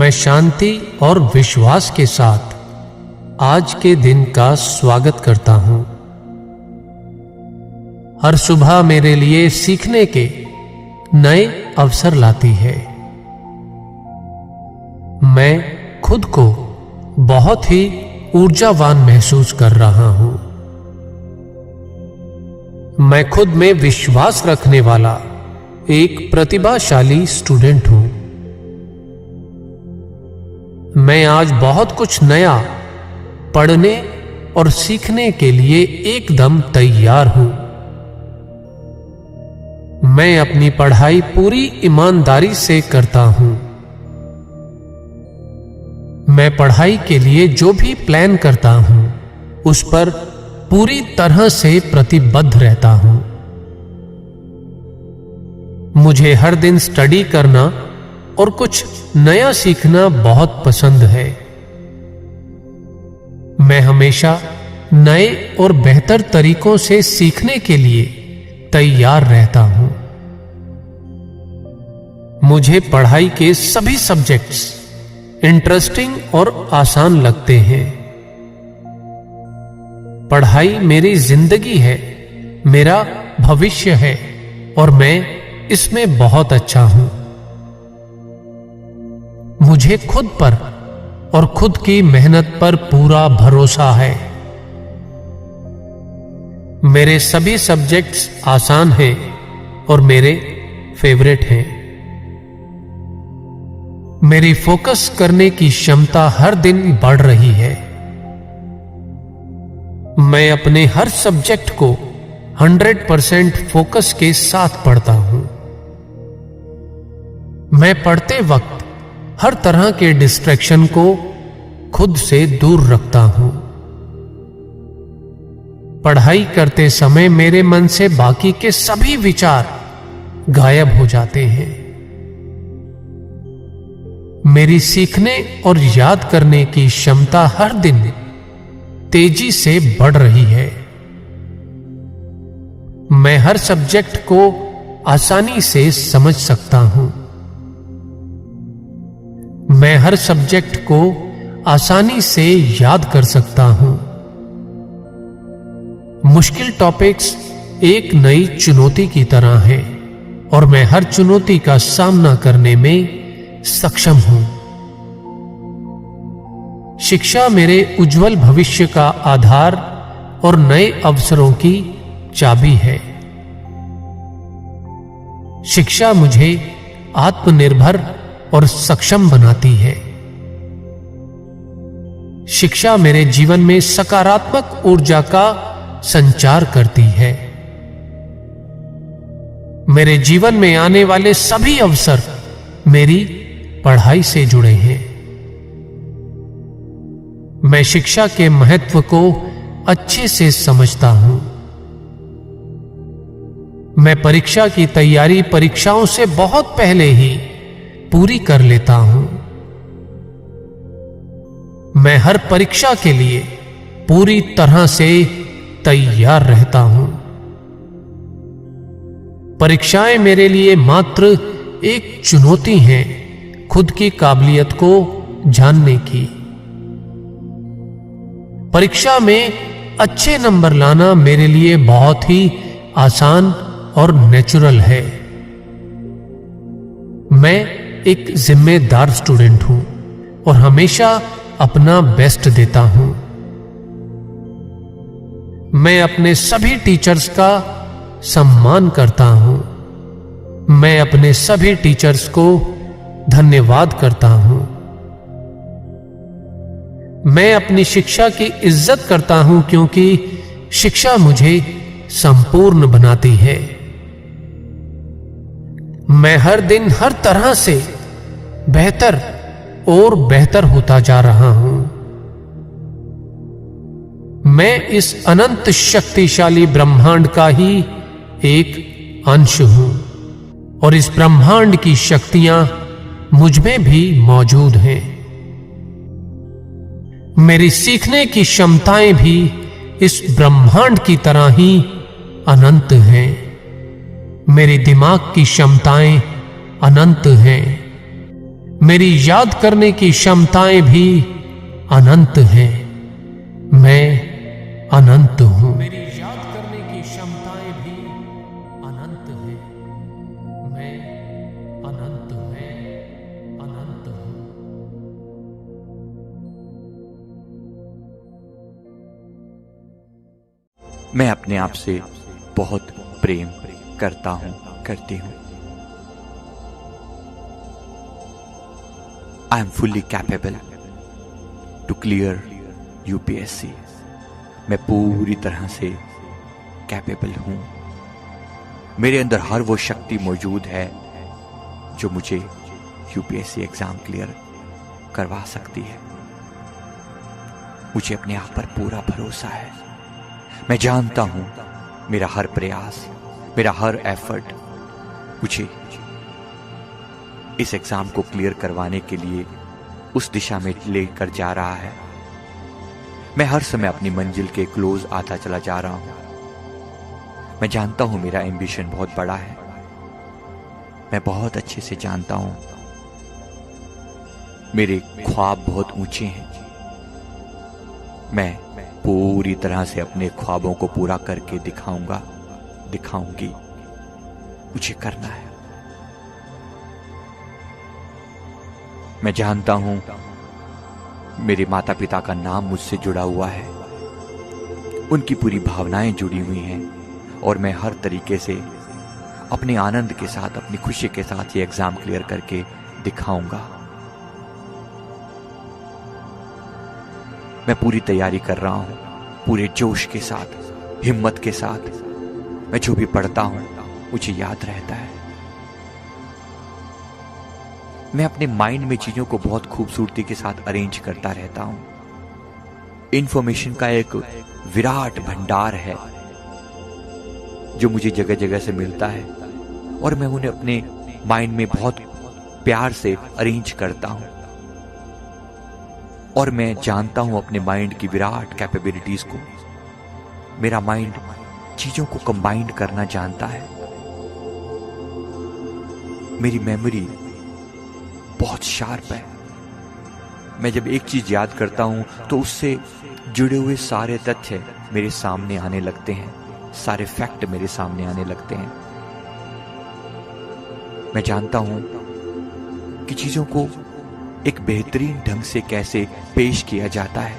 मैं शांति और विश्वास के साथ आज के दिन का स्वागत करता हूं। हर सुबह मेरे लिए सीखने के नए अवसर लाती है। मैं खुद को बहुत ही ऊर्जावान महसूस कर रहा हूं। मैं खुद में विश्वास रखने वाला एक प्रतिभाशाली स्टूडेंट हूं। मैं आज बहुत कुछ नया पढ़ने और सीखने के लिए एकदम तैयार हूं। मैं अपनी पढ़ाई पूरी ईमानदारी से करता हूं। मैं पढ़ाई के लिए जो भी प्लान करता हूं उस पर पूरी तरह से प्रतिबद्ध रहता हूं। मुझे हर दिन स्टडी करना और कुछ नया सीखना बहुत पसंद है। मैं हमेशा नए और बेहतर तरीकों से सीखने के लिए तैयार रहता हूं। मुझे पढ़ाई के सभी सब्जेक्ट्स इंटरेस्टिंग और आसान लगते हैं। पढ़ाई मेरी जिंदगी है, मेरा भविष्य है और मैं इसमें बहुत अच्छा हूं। मुझे खुद पर और खुद की मेहनत पर पूरा भरोसा है। मेरे सभी सब्जेक्ट्स आसान हैं और मेरे फेवरेट हैं। मेरी फोकस करने की क्षमता हर दिन बढ़ रही है। मैं अपने हर सब्जेक्ट को 100% फोकस के साथ पढ़ता हूं। मैं पढ़ते वक्त हर तरह के डिस्ट्रैक्शन को खुद से दूर रखता हूं। पढ़ाई करते समय मेरे मन से बाकी के सभी विचार गायब हो जाते हैं। मेरी सीखने और याद करने की क्षमता हर दिन तेजी से बढ़ रही है। मैं हर सब्जेक्ट को आसानी से समझ सकता हूं। मैं हर सब्जेक्ट को आसानी से याद कर सकता हूं। मुश्किल टॉपिक्स एक नई चुनौती की तरह है और मैं हर चुनौती का सामना करने में सक्षम हूं। शिक्षा मेरे उज्जवल भविष्य का आधार और नए अवसरों की चाबी है। शिक्षा मुझे आत्मनिर्भर और सक्षम बनाती है। शिक्षा मेरे जीवन में सकारात्मक ऊर्जा का संचार करती है। मेरे जीवन में आने वाले सभी अवसर मेरी पढ़ाई से जुड़े हैं। मैं शिक्षा के महत्व को अच्छे से समझता हूं। मैं परीक्षा की तैयारी परीक्षाओं से बहुत पहले ही पूरी कर लेता हूं। मैं हर परीक्षा के लिए पूरी तरह से तैयार रहता हूं। परीक्षाएं मेरे लिए मात्र एक चुनौती है खुद की काबिलियत को जानने की। परीक्षा में अच्छे नंबर लाना मेरे लिए बहुत ही आसान और नेचुरल है। मैं एक जिम्मेदार स्टूडेंट हूं और हमेशा अपना बेस्ट देता हूं। मैं अपने सभी टीचर्स का सम्मान करता हूं। मैं अपने सभी टीचर्स को धन्यवाद करता हूं। मैं अपनी शिक्षा की इज्जत करता हूं क्योंकि शिक्षा मुझे संपूर्ण बनाती है। मैं हर दिन हर तरह से बेहतर और बेहतर होता जा रहा हूं। मैं इस अनंत शक्तिशाली ब्रह्मांड का ही एक अंश हूं और इस ब्रह्मांड की शक्तियां मुझ में भी मौजूद हैं। मेरी सीखने की क्षमताएं भी इस ब्रह्मांड की तरह ही अनंत हैं। मेरे दिमाग की क्षमताएं अनंत हैं। मेरी याद करने की क्षमताएं भी अनंत हैं। मैं अनंत हूं। मेरी याद करने की क्षमताएं भी अनंत हैं। मैं अनंत हूं। मैं अपने आप से बहुत प्रेम करता हूं, करती हूं। I am fully capable to clear UPSC. मैं पूरी तरह से कैपेबल हूं। मेरे अंदर हर वो शक्ति मौजूद है जो मुझे यूपीएससी एग्जाम क्लियर करवा सकती है। मुझे अपने आप पर पूरा भरोसा है। मैं जानता हूं मेरा हर प्रयास, मेरा हर एफर्ट मुझे इस एग्जाम को क्लियर करवाने के लिए उस दिशा में लेकर जा रहा है। मैं हर समय अपनी मंजिल के क्लोज आता चला जा रहा हूं। मैं जानता हूं मेरा एम्बिशन बहुत बड़ा है। मैं बहुत अच्छे से जानता हूं मेरे ख्वाब बहुत ऊंचे हैं। मैं पूरी तरह से अपने ख्वाबों को पूरा करके दिखाऊंगी। मुझे करना है। मैं जानता हूं मेरे माता पिता का नाम मुझसे जुड़ा हुआ है। उनकी पूरी भावनाएं जुड़ी हुई हैं और मैं हर तरीके से अपने आनंद के साथ, अपनी खुशी के साथ ये एग्जाम क्लियर करके दिखाऊंगा। मैं पूरी तैयारी कर रहा हूं, पूरे जोश के साथ, हिम्मत के साथ। मैं जो भी पढ़ता हूं मुझे याद रहता है। मैं अपने माइंड में चीजों को बहुत खूबसूरती के साथ अरेंज करता रहता हूं। इंफॉर्मेशन का एक विराट भंडार है जो मुझे जगह जगह से मिलता है और मैं उन्हें अपने माइंड में बहुत प्यार से अरेंज करता हूं। और मैं जानता हूं अपने माइंड की विराट कैपेबिलिटीज को। मेरा माइंड चीजों को कंबाइन करना जानता है। मेरी मेमोरी बहुत शार्प है। मैं जब एक चीज याद करता हूं तो उससे जुड़े हुए सारे तथ्य मेरे सामने आने लगते हैं, सारे फैक्ट मेरे सामने आने लगते हैं। मैं जानता हूं कि चीजों को एक बेहतरीन ढंग से कैसे पेश किया जाता है।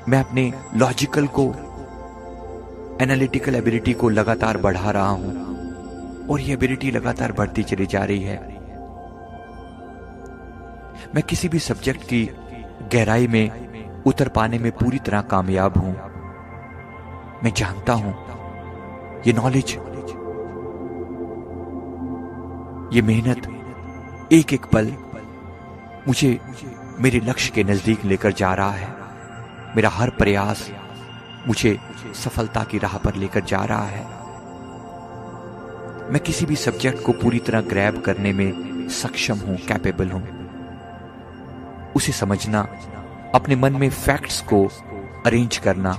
मैं अपने लॉजिकल को, एनालिटिकल एबिलिटी को लगातार बढ़ा रहा हूं और यह एबिलिटी लगातार बढ़ती चली जा रही है। मैं किसी भी सब्जेक्ट की गहराई में उतर पाने में पूरी तरह कामयाब हूं। मैं जानता हूं ये नॉलेज, ये मेहनत, एक एक पल मुझे मेरे लक्ष्य के नजदीक लेकर जा रहा है। मेरा हर प्रयास मुझे सफलता की राह पर लेकर जा रहा है। मैं किसी भी सब्जेक्ट को पूरी तरह ग्रैब करने में सक्षम हूं, कैपेबल हूं। उसे समझना, अपने मन में फैक्ट्स को अरेंज करना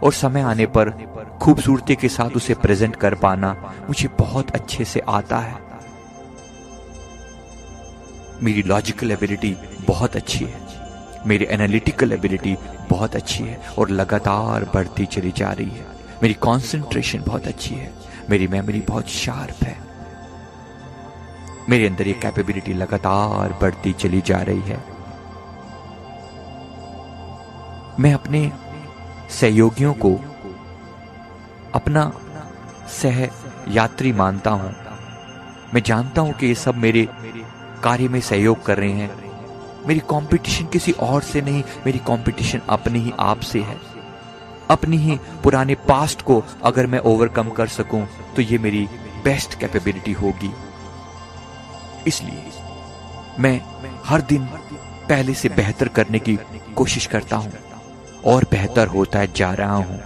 और समय आने पर खूबसूरती के साथ उसे प्रेजेंट कर पाना मुझे बहुत अच्छे से आता है। मेरी लॉजिकल एबिलिटी बहुत अच्छी है, मेरी एनालिटिकल एबिलिटी बहुत अच्छी है और लगातार बढ़ती चली जा रही है। मेरी कंसंट्रेशन बहुत अच्छी है, मेरी मेमोरी बहुत शार्प है। मेरे अंदर ये कैपेबिलिटी लगातार बढ़ती चली जा रही है। मैं अपने सहयोगियों को अपना सह यात्री मानता हूं। मैं जानता हूं कि ये सब मेरे कार्य में सहयोग कर रहे हैं। मेरी कंपटीशन किसी और से नहीं, मेरी कंपटीशन अपने ही आप से है। अपनी ही पुराने पास्ट को अगर मैं ओवरकम कर सकूं तो ये मेरी बेस्ट कैपेबिलिटी होगी। इसलिए मैं हर दिन पहले से बेहतर करने की कोशिश करता हूं और बेहतर होता जा रहा हूं।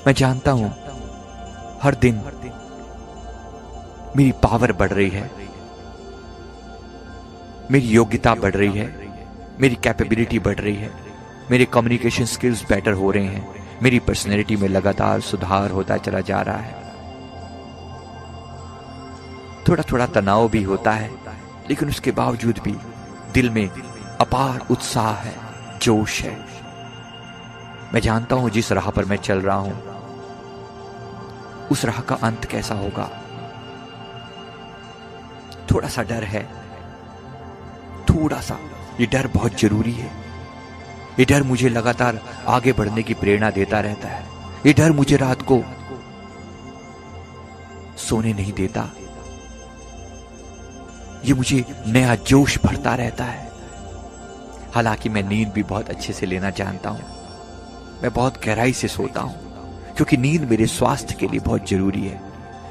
मैं जानता हूं हर दिन मेरी पावर बढ़ रही है, मेरी योग्यता बढ़ रही है, मेरी कैपेबिलिटी बढ़ रही है, मेरे कम्युनिकेशन स्किल्स बेटर हो रहे हैं, मेरी पर्सनैलिटी में लगातार सुधार होता चला जा रहा है। थोड़ा थोड़ा तनाव भी होता है, लेकिन उसके बावजूद भी दिल में अपार उत्साह है, जोश है। मैं जानता हूं जिस राह पर मैं चल रहा हूं उस राह का अंत कैसा होगा। थोड़ा सा डर है, थोड़ा सा। ये डर बहुत जरूरी है। ये डर मुझे लगातार आगे बढ़ने की प्रेरणा देता रहता है। ये डर मुझे रात को सोने नहीं देता। ये मुझे नया जोश भरता रहता है। हालांकि मैं नींद भी बहुत अच्छे से लेना जानता हूं। मैं बहुत गहराई से सोता हूं, क्योंकि नींद मेरे स्वास्थ्य के लिए बहुत जरूरी है,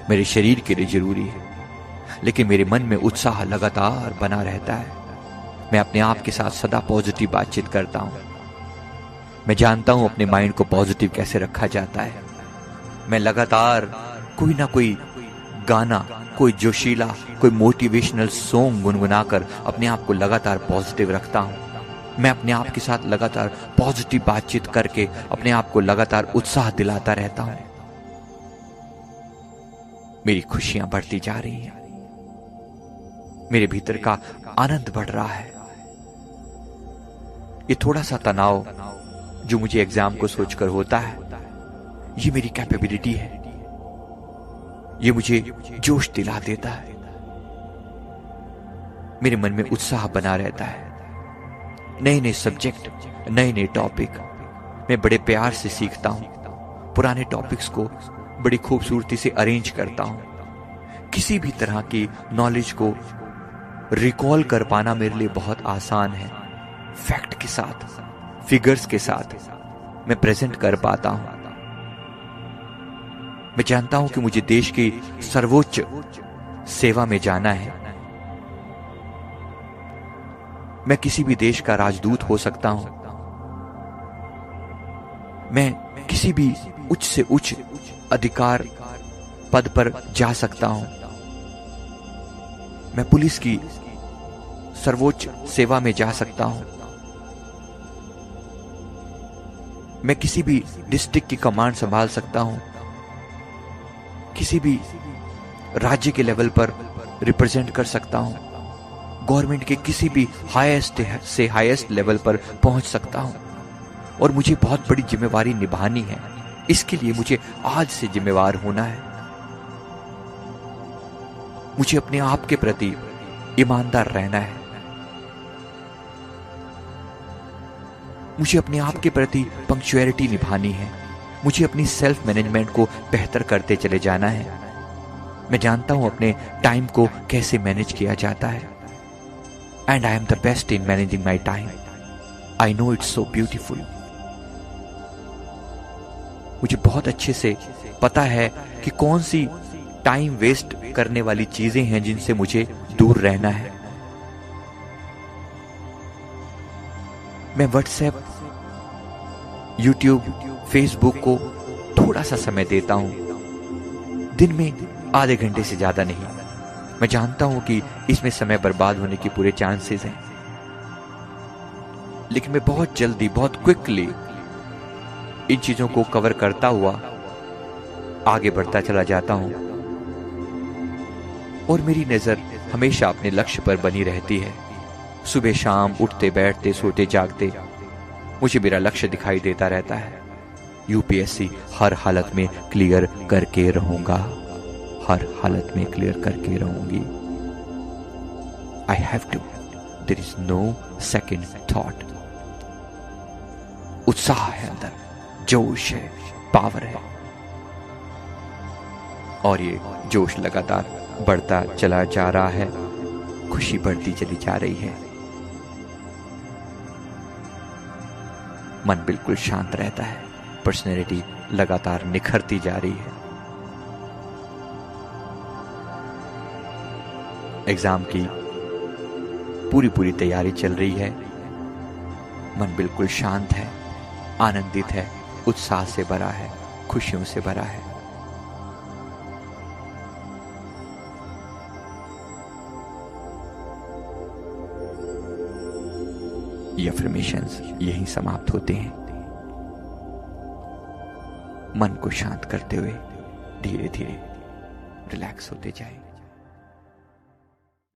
मेरे शरीर के लिए जरूरी है। लेकिन मेरे मन में उत्साह लगातार बना रहता है। मैं अपने आप के साथ सदा पॉजिटिव बातचीत करता हूं। मैं जानता हूं अपने माइंड को पॉजिटिव कैसे रखा जाता है। मैं लगातार कोई ना कोई गाना, कोई जोशीला, कोई मोटिवेशनल सॉन्ग गुनगुनाकर अपने आप को लगातार पॉजिटिव रखता हूं। मैं अपने आप के साथ लगातार पॉजिटिव बातचीत करके अपने आप को लगातार उत्साह दिलाता रहता हूं। मेरी खुशियां बढ़ती जा रही हैं। मेरे भीतर का आनंद बढ़ रहा है। ये थोड़ा सा तनाव जो मुझे एग्जाम को सोचकर होता है, ये मेरी कैपेबिलिटी है। ये मुझे जोश दिला देता है। मेरे मन में उत्साह बना रहता है। नए नए सब्जेक्ट, नए नए टॉपिक मैं बड़े प्यार से सीखता हूं। पुराने टॉपिक्स को बड़ी खूबसूरती से अरेंज करता हूं। किसी भी तरह की नॉलेज को रिकॉल कर पाना मेरे लिए बहुत आसान है। फैक्ट के साथ, फिगर्स के साथ मैं प्रेजेंट कर पाता हूं। मैं जानता हूं कि मुझे देश की सर्वोच्च सेवा में जाना है। मैं किसी भी देश का राजदूत हो सकता हूं। मैं किसी भी उच्च से उच्च अधिकार पद पर जा सकता हूं। मैं पुलिस की सर्वोच्च सेवा में जा सकता हूं। मैं किसी भी डिस्ट्रिक्ट की कमांड संभाल सकता हूं। किसी भी राज्य के लेवल पर रिप्रेजेंट कर सकता हूं। गवर्नमेंट के किसी भी हाईएस्ट से हाईएस्ट लेवल पर पहुंच सकता हूं। और मुझे बहुत बड़ी जिम्मेवारी निभानी है। इसके लिए मुझे आज से जिम्मेवार होना है। मुझे अपने आप के प्रति ईमानदार रहना है। मुझे अपने आप के प्रति पंक्चुअलिटी निभानी है। मुझे अपनी सेल्फ मैनेजमेंट को बेहतर करते चले जाना है। मैं जानता हूं अपने टाइम को कैसे मैनेज किया जाता है। And I am the best in managing my time. I know it's so beautiful. मुझे बहुत अच्छे से पता है कि कौन सी टाइम वेस्ट करने वाली चीजें हैं जिनसे मुझे दूर रहना है। मैं व्हाट्सएप, यूट्यूब, फेसबुक को थोड़ा सा समय देता हूं, दिन में आधे घंटे से ज्यादा नहीं। मैं जानता हूं कि इसमें समय बर्बाद होने की पूरे चांसेस हैं, लेकिन मैं बहुत जल्दी, बहुत क्विकली इन चीजों को कवर करता हुआ आगे बढ़ता चला जाता हूं। और मेरी नजर हमेशा अपने लक्ष्य पर बनी रहती है। सुबह शाम, उठते बैठते, सोते जागते मुझे मेरा लक्ष्य दिखाई देता रहता है। यूपीएससी हर हालत में क्लियर करके रहूंगा। हर हालत में क्लियर करके रहूंगी। I have to. There is no second thought. उत्साह है अंदर, जोश है, पावर है। और ये जोश लगातार बढ़ता चला जा रहा है। खुशी बढ़ती चली जा रही है। मन बिल्कुल शांत रहता है। पर्सनैलिटी लगातार निखरती जा रही है। एग्जाम की पूरी तैयारी चल रही है। मन बिल्कुल शांत है, आनंदित है, उत्साह से भरा है, खुशियों से भरा है। ये अफर्मेशंस यहीं समाप्त होते हैं। मन को शांत करते हुए धीरे धीरे रिलैक्स होते जाएं।